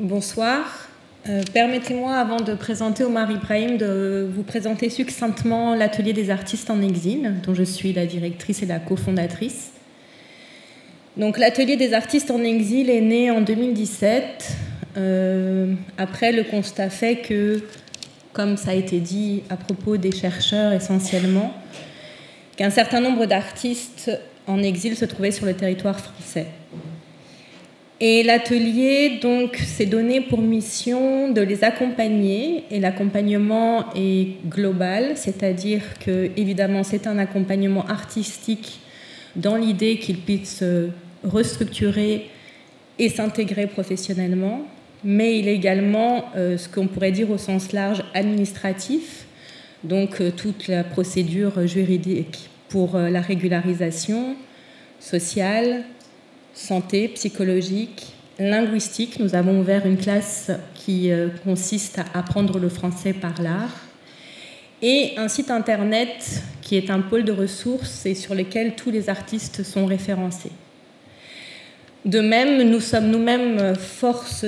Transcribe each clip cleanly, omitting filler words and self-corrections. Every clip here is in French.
Bonsoir. Permettez-moi, avant de présenter Omar Ibrahim, de vous présenter succinctement l'Atelier des artistes en exil, dont je suis la directrice et la cofondatrice. Donc, l'Atelier des artistes en exil est né en 2017, après le constat fait que, comme ça a été dit à propos des chercheurs essentiellement, qu'un certain nombre d'artistes en exil se trouvaient sur le territoire français. Et l'atelier, donc, s'est donné pour mission de les accompagner, et l'accompagnement est global, c'est-à-dire que, évidemment, c'est un accompagnement artistique dans l'idée qu'ils puissent se restructurer et s'intégrer professionnellement, mais il est également ce qu'on pourrait dire au sens large administratif, donc toute la procédure juridique pour la régularisation sociale, santé, psychologique, linguistique. Nous avons ouvert une classe qui consiste à apprendre le français par l'art, et un site internet qui est un pôle de ressources et sur lequel tous les artistes sont référencés. De même, nous sommes nous-mêmes force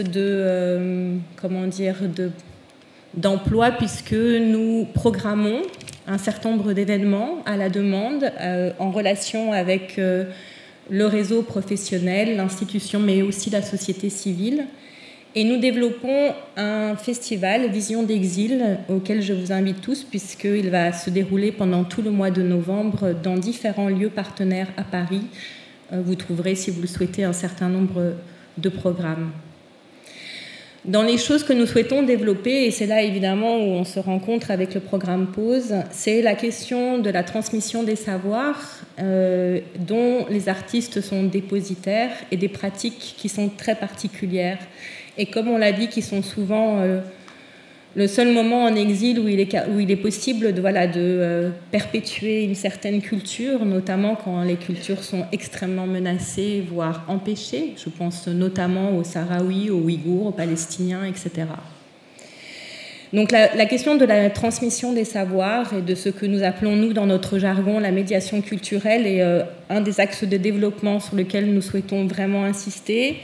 d'emploi, puisque nous programmons un certain nombre d'événements à la demande en relation avec le réseau professionnel, l'institution, mais aussi la société civile. Et nous développons un festival, Vision d'Exil, auquel je vous invite tous, puisqu'il va se dérouler pendant tout le mois de novembre dans différents lieux partenaires à Paris. Vous trouverez, si vous le souhaitez, un certain nombre de programmes. Dans les choses que nous souhaitons développer, et c'est là évidemment où on se rencontre avec le programme Pause, c'est la question de la transmission des savoirs dont les artistes sont dépositaires et des pratiques qui sont très particulières. Et comme on l'a dit, qui sont souvent le seul moment en exil où il est possible de perpétuer une certaine culture, notamment quand les cultures sont extrêmement menacées, voire empêchées. Je pense notamment aux Sahraouis, aux Ouïghours, aux Palestiniens, etc. Donc la question de la transmission des savoirs et de ce que nous appelons, nous, dans notre jargon, la médiation culturelle est un des axes de développement sur lequel nous souhaitons vraiment insister.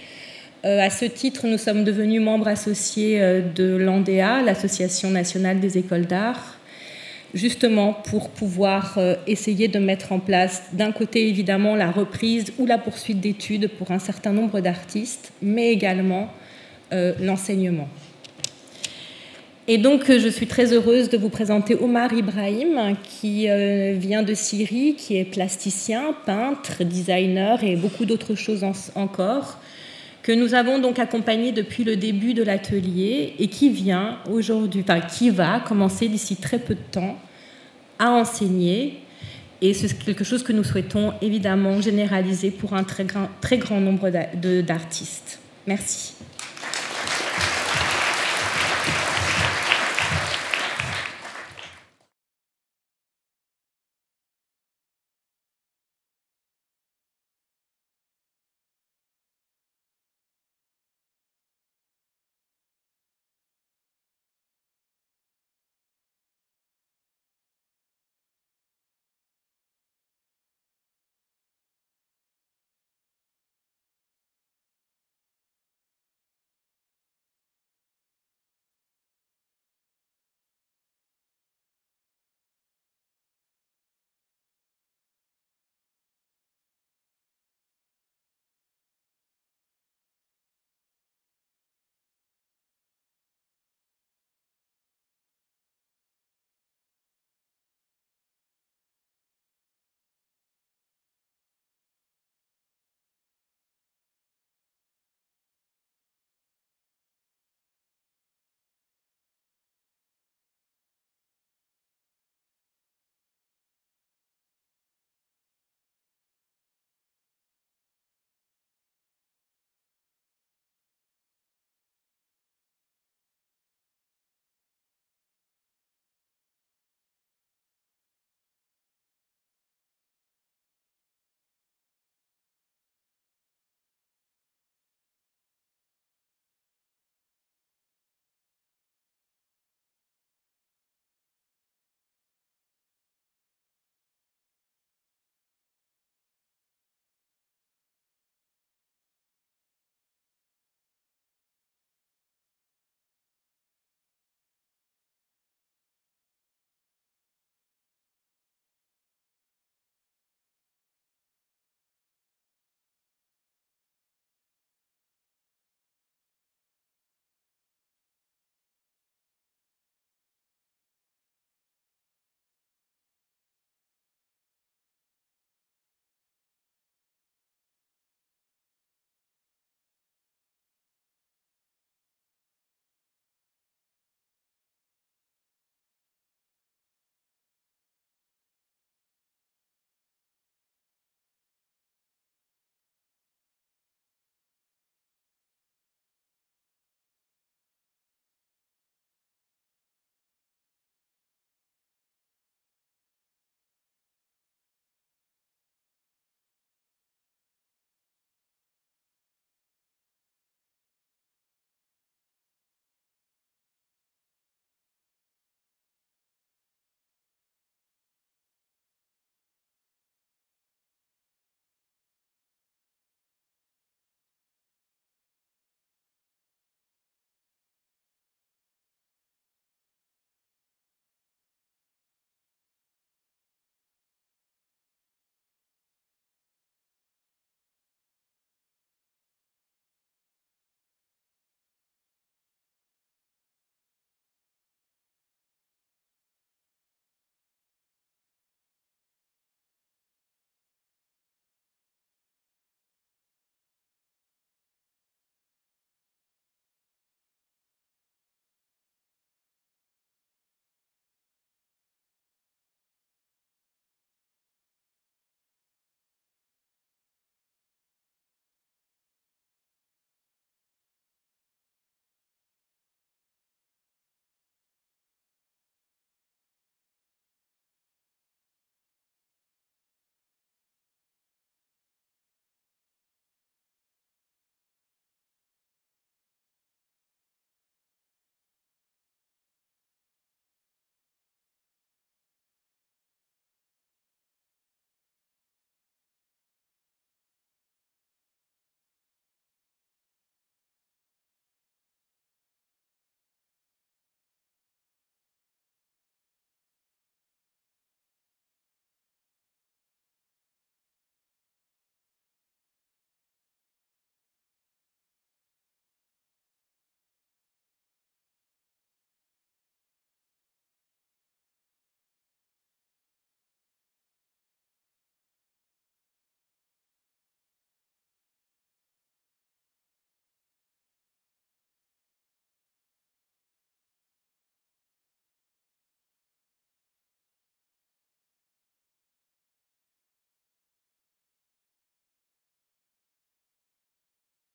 À ce titre, nous sommes devenus membres associés de l'ANDEA, l'Association nationale des écoles d'art, justement pour pouvoir essayer de mettre en place, d'un côté évidemment, la reprise ou la poursuite d'études pour un certain nombre d'artistes, mais également l'enseignement. Et donc, je suis très heureuse de vous présenter Omar Ibrahim, qui vient de Syrie, qui est plasticien, peintre, designer et beaucoup d'autres choses encore, que nous avons donc accompagné depuis le début de l'atelier et qui va commencer d'ici très peu de temps à enseigner. Et c'est quelque chose que nous souhaitons évidemment généraliser pour un très grand nombre d'artistes. Merci.